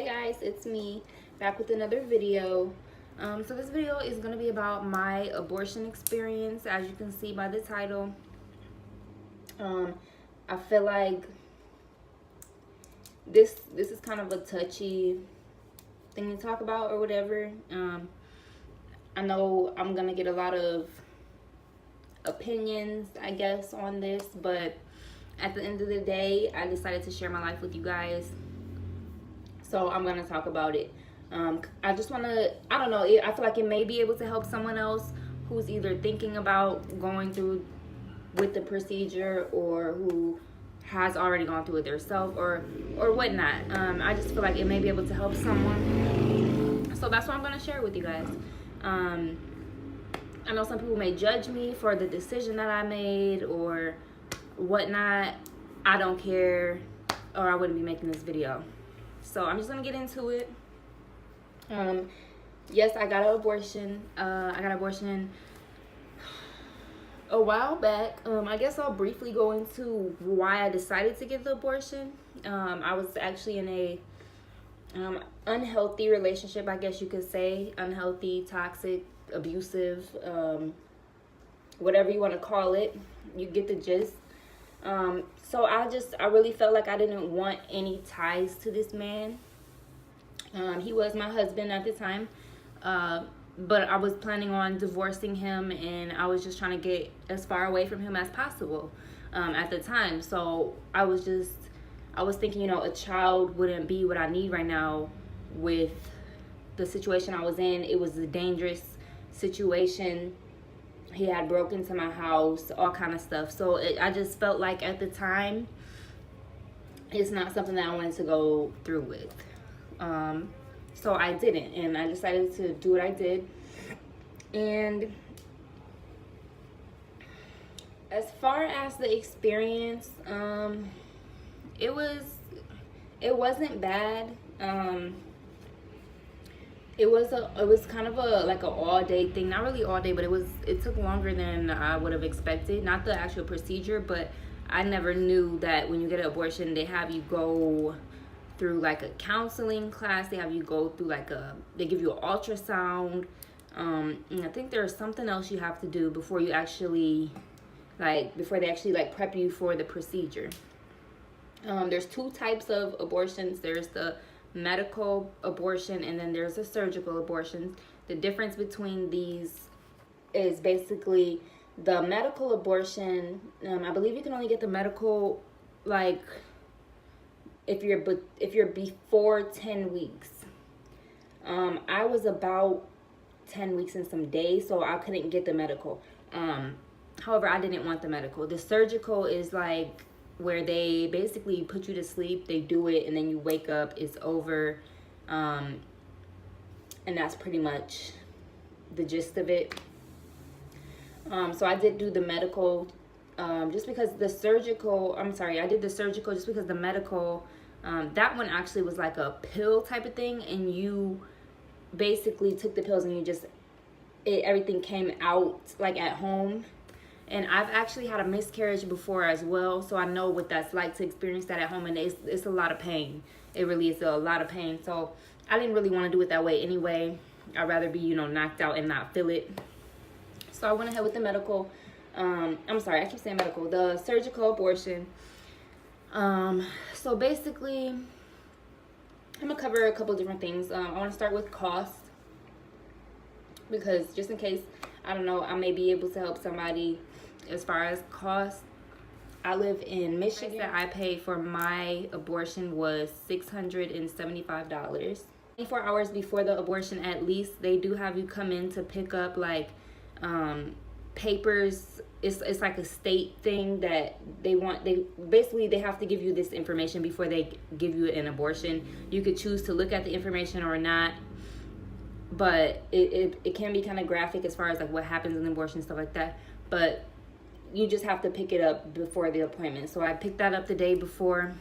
guys, it's me back with another video. So this video is going to be about my abortion experience. As you can see by the title, I feel like this is kind of a touchy thing to talk about or whatever. I know I'm gonna get a lot of opinions, I guess, on this, but at the end of the day, I decided to share my life with you guys. So I'm gonna talk about it. I just wanna, I don't know, I feel like it may be able to help someone else who's either thinking about going through with the procedure or who has already gone through it themselves or whatnot. I just feel like it may be able to help someone. So that's what I'm gonna share with you guys. I know some people may judge me for the decision that I made or whatnot. I don't care, or I wouldn't be making this video. So I'm just gonna get into it. Yes, I got an abortion. I got an abortion a while back. I guess I'll briefly go into why I decided to get the abortion. I was actually in a unhealthy relationship, I guess you could say. Unhealthy, toxic, abusive, whatever you want to call it. You get the gist. So I really felt like I didn't want any ties to this man. He was my husband at the time, but I was planning on divorcing him, and I was just trying to get as far away from him as possible at the time. So I was thinking, a child wouldn't be what I need right now with the situation I was in. It was a dangerous situation. He had broken into my house, all kind of stuff. So I just felt like at the time, it's not something that I wanted to go through with. So I didn't, and I decided to do what I did. And as far as the experience, it wasn't bad. It was kind of like an all day thing. Not really all day, but it took longer than I would have expected. Not the actual procedure, but I never knew that when you get an abortion, they have you go through like a counseling class. They have you go through they give you an ultrasound. And I think there's something else you have to do before they actually prep you for the procedure. There's two types of abortions. There's the medical abortion, and then there's a surgical abortion. The difference between these is basically the medical abortion. I believe you can only get the medical if you're before 10 weeks. I was about 10 weeks and some days, so I couldn't get the medical. However, I didn't want the medical. The surgical is where they basically put you to sleep. They do it, and then you wake up, it's over. And that's pretty much the gist of it. So I did do the medical just because the surgical, I did the surgical just because the medical, that one actually was like a pill type of thing, and you basically took the pills and everything came out at home. And I've actually had a miscarriage before as well, so I know what that's like to experience that at home, and it's a lot of pain. It really is a lot of pain. So I didn't really want to do it that way anyway. I'd rather be, knocked out and not feel it. So I went ahead with the medical. I keep saying medical. The surgical abortion. So basically, I'm going to cover a couple different things. I want to start with cost, because just in case, I don't know, I may be able to help somebody as far as cost. I live in Michigan. That I paid for my abortion was $675. 24 hours before the abortion, at least, they do have you come in to pick up papers. It's like a state thing that they have to give you this information before they give you an abortion. You could choose to look at the information or not, but it can be kind of graphic as far as what happens in the abortion, stuff like that. But you just have to pick it up before the appointment. So I picked that up the day before.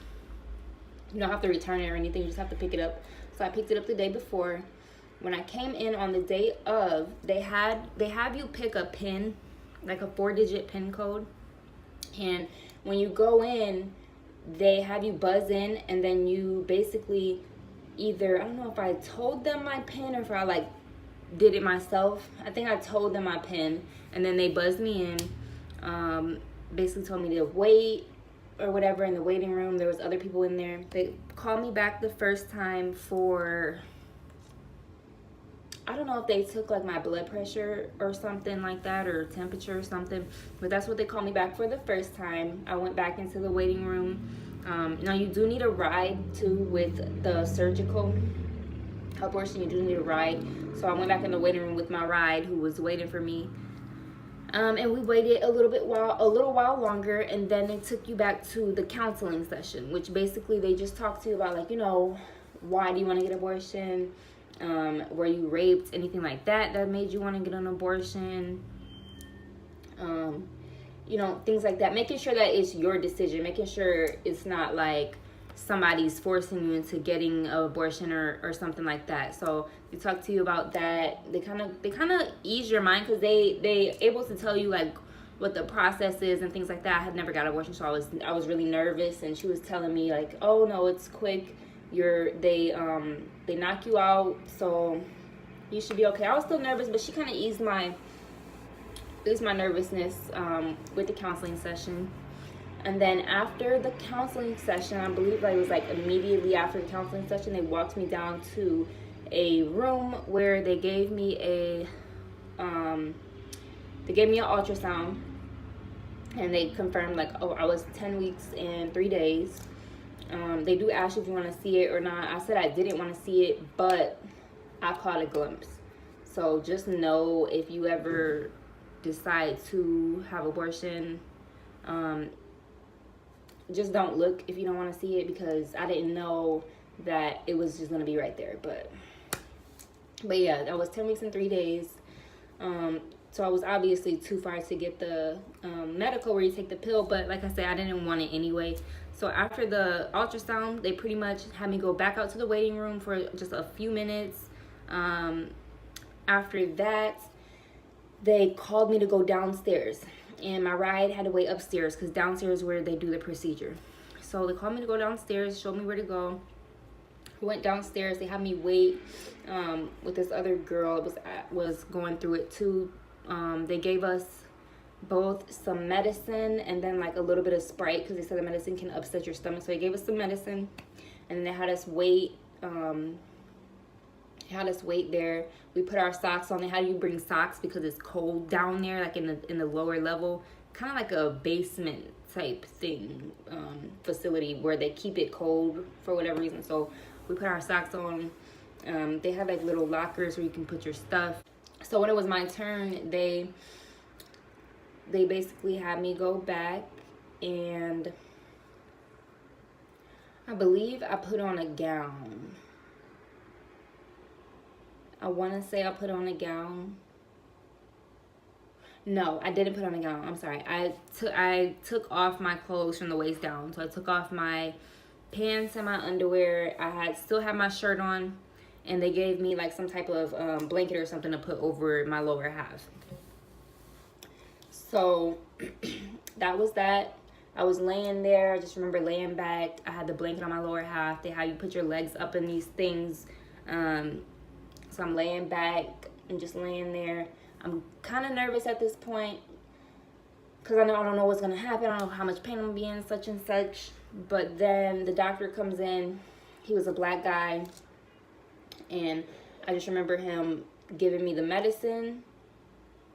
You don't have to return it or anything, you just have to pick it up. So I picked it up the day before. When I came in on the day of, they have you pick a pin, like a 4-digit pin code. And when you go in, they have you buzz in, and then you basically either, I don't know if I told them my PIN or if I like did it myself. I think I told them my PIN, and then they buzzed me in, basically told me to wait or whatever in the waiting room. There was other people in there. They called me back the first time for, I don't know if they took like my blood pressure or something like that, or temperature or something, but that's what they called me back for the first time. I went back into the waiting room. Now you do need a ride too with the surgical abortion. You do need a ride. So I went back in the waiting room with my ride, who was waiting for me. And we waited a little while longer, and then they took you back to the counseling session, which basically they just talk to you about, like, you know, why do you want to get an abortion? Were you raped? Anything like that made you want to get an abortion? You know, things like that. Making sure that it's your decision. Making sure it's not like somebody's forcing you into getting an abortion or something like that. So they talk to you about that. They kind of ease your mind, because they able to tell you like what the process is and things like that. I had never got an abortion, so I was really nervous, and she was telling me like, oh no, it's quick. They knock you out, so you should be okay. I was still nervous, but she kind of eased my nervousness with the counseling session. And then after the counseling session, I believe it was like immediately after the counseling session, they walked me down to a room where they gave me an ultrasound, and they confirmed like, oh, I was 10 weeks and 3 days. They do ask you if you want to see it or not. I said I didn't want to see it, but I caught a glimpse. So just know, if you ever decide to have abortion, just don't look if you don't want to see it, because I didn't know that it was just going to be right there. But yeah, that was 10 weeks and 3 days. So I was obviously too far to get the medical where you take the pill, but like I said, I didn't want it anyway. So after the ultrasound, they pretty much had me go back out to the waiting room for just a few minutes. After that, they called me to go downstairs, and my ride had to wait upstairs, because downstairs is where they do the procedure. So they called me to go downstairs, showed me where to go. Went downstairs. They had me wait with this other girl. Was going through it too. They gave us both some medicine and then like a little bit of Sprite, because they said the medicine can upset your stomach. So they gave us some medicine, and then they had us wait. There. We put our socks on. They had you bring socks because it's cold down there, like in the lower level, kind of like a basement type thing, facility where they keep it cold for whatever reason. So we put our socks on. They have like little lockers where you can put your stuff. So when it was my turn, they basically had me go back, and I believe I put on a gown. I want to say I put on a gown. No, I didn't put on a gown. I'm sorry. I took off my clothes from the waist down. So I took off my pants and my underwear. I still had my shirt on, and they gave me like some type of blanket or something to put over my lower half. So that was that. I was laying there. I just remember laying back. I had the blanket on my lower half. They have you put your legs up in these things. So I'm laying back and just laying there. I'm kind of nervous at this point, because I don't know what's going to happen. I don't know how much pain I'm going to be in, such and such. But then the doctor comes in. He was a black guy. And I just remember him giving me the medicine.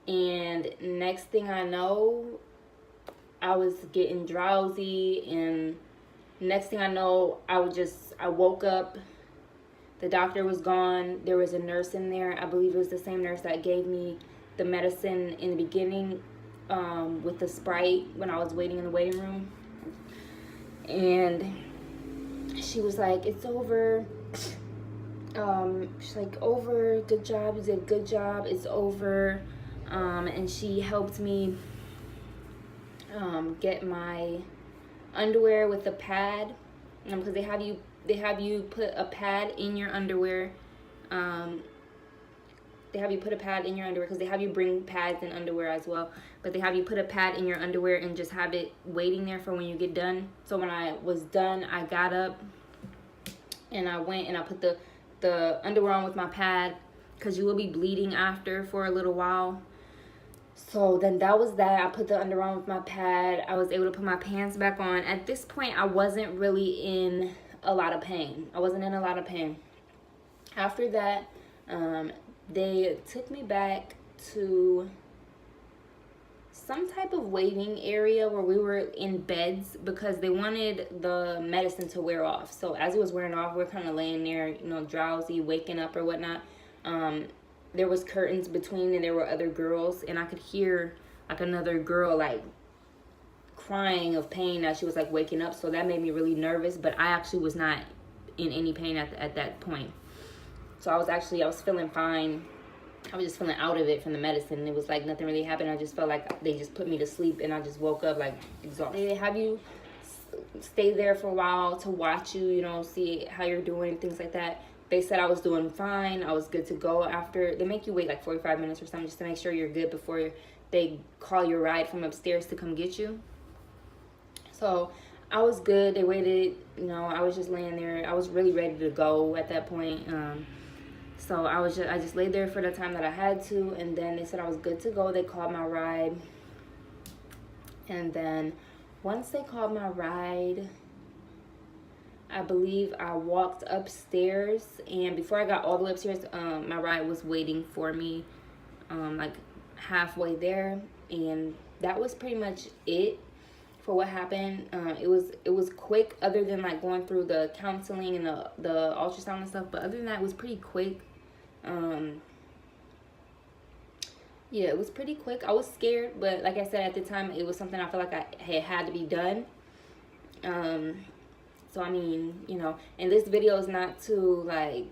And next thing I know, I was getting drowsy. And next thing I know, I woke up. The doctor was gone. There was a nurse in there. I believe it was the same nurse that gave me the medicine in the beginning, with the Sprite when I was waiting in the waiting room. And she was like, it's over. She's like, over, good job, you did a good job, it's over. And she helped me get my underwear with a pad, because they have you put a pad in your underwear. They have you put a pad in your underwear, because they have you bring pads and underwear as well. But they have you put a pad in your underwear and just have it waiting there for when you get done. So when I was done, I got up. and I went and I put the underwear on with my pad, because you will be bleeding after for a little while. So then that was that. I put the underwear on with my pad. I was able to put my pants back on. At this point, I wasn't really in a lot of pain. After that, they took me back to some type of waiting area where we were in beds, because they wanted the medicine to wear off. So as it was wearing off, we're kind of laying there, you know, drowsy, waking up or whatnot. There was curtains between, and there were other girls, and I could hear like another girl like crying of pain as she was like waking up. So that made me really nervous, but I actually was not in any pain at that point. So I was feeling fine. I was just feeling out of it from the medicine. It was like nothing really happened. I just felt like they just put me to sleep, and I just woke up like exhausted. They have you stay there for a while to watch you, you know, see how you're doing, things like that. They said I was doing fine. I was good to go. After, they make you wait like 45 minutes or something just to make sure you're good before they call your ride from upstairs to come get you. So I was good. They waited, you know, I was just laying there. I was really ready to go at that point. So I just laid there for the time that I had to, and then they said I was good to go. They called my ride. And then once they called my ride, I believe I walked upstairs, and before I got all the way upstairs, my ride was waiting for me, like halfway there, and that was pretty much it for what happened. It was quick, other than like going through the counseling and the ultrasound and stuff, but other than that, it was pretty quick. Yeah, it was pretty quick. I was scared, but like I said, at the time, it was something I felt like I had to be done. So I mean, you know, and this video is not to like,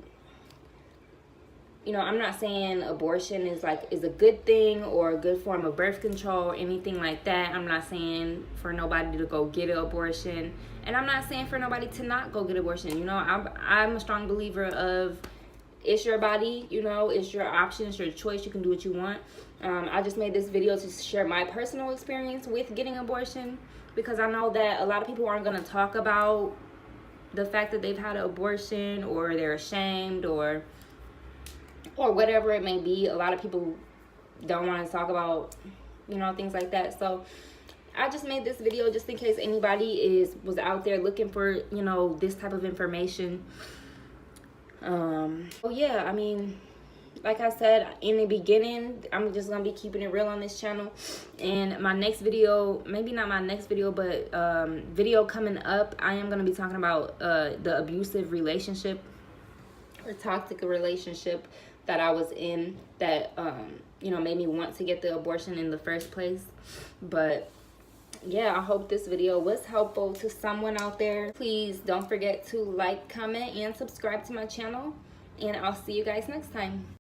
you know, I'm not saying abortion is a good thing or a good form of birth control or anything like that. I'm not saying for nobody to go get an abortion, and I'm not saying for nobody to not go get an abortion. You know, I'm a strong believer of, it's your body, you know, it's your option, it's your choice. You can do what you want. I just made this video to share my personal experience with getting abortion, because I know that a lot of people aren't going to talk about the fact that they've had an abortion, or they're ashamed, or whatever it may be. A lot of people don't want to talk about, you know, things like that. So I just made this video just in case anybody was out there looking for, you know, this type of information. Oh yeah, I mean, like I said in the beginning, I'm just gonna be keeping it real on this channel. And my next video, maybe not my next video, but video coming up, I am gonna be talking about the abusive relationship or toxic relationship that I was in, that you know, made me want to get the abortion in the first place. But yeah, I hope this video was helpful to someone out there. Please don't forget to like, comment, and subscribe to my channel, and I'll see you guys next time.